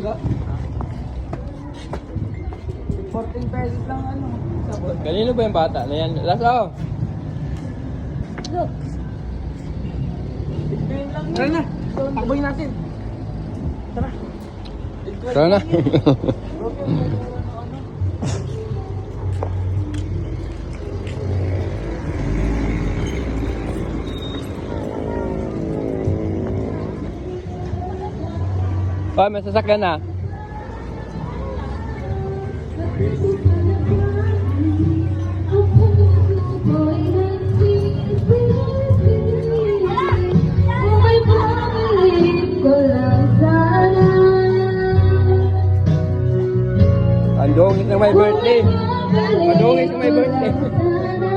14 pesos lang ano. Sabon. Kanino ba yung bata na yan? Laso! Look. Tara na. Takboy natin. Tara. Tara na. Oh, may sasakyan na. Ang dungis na may birthday. Madungis na may birthday.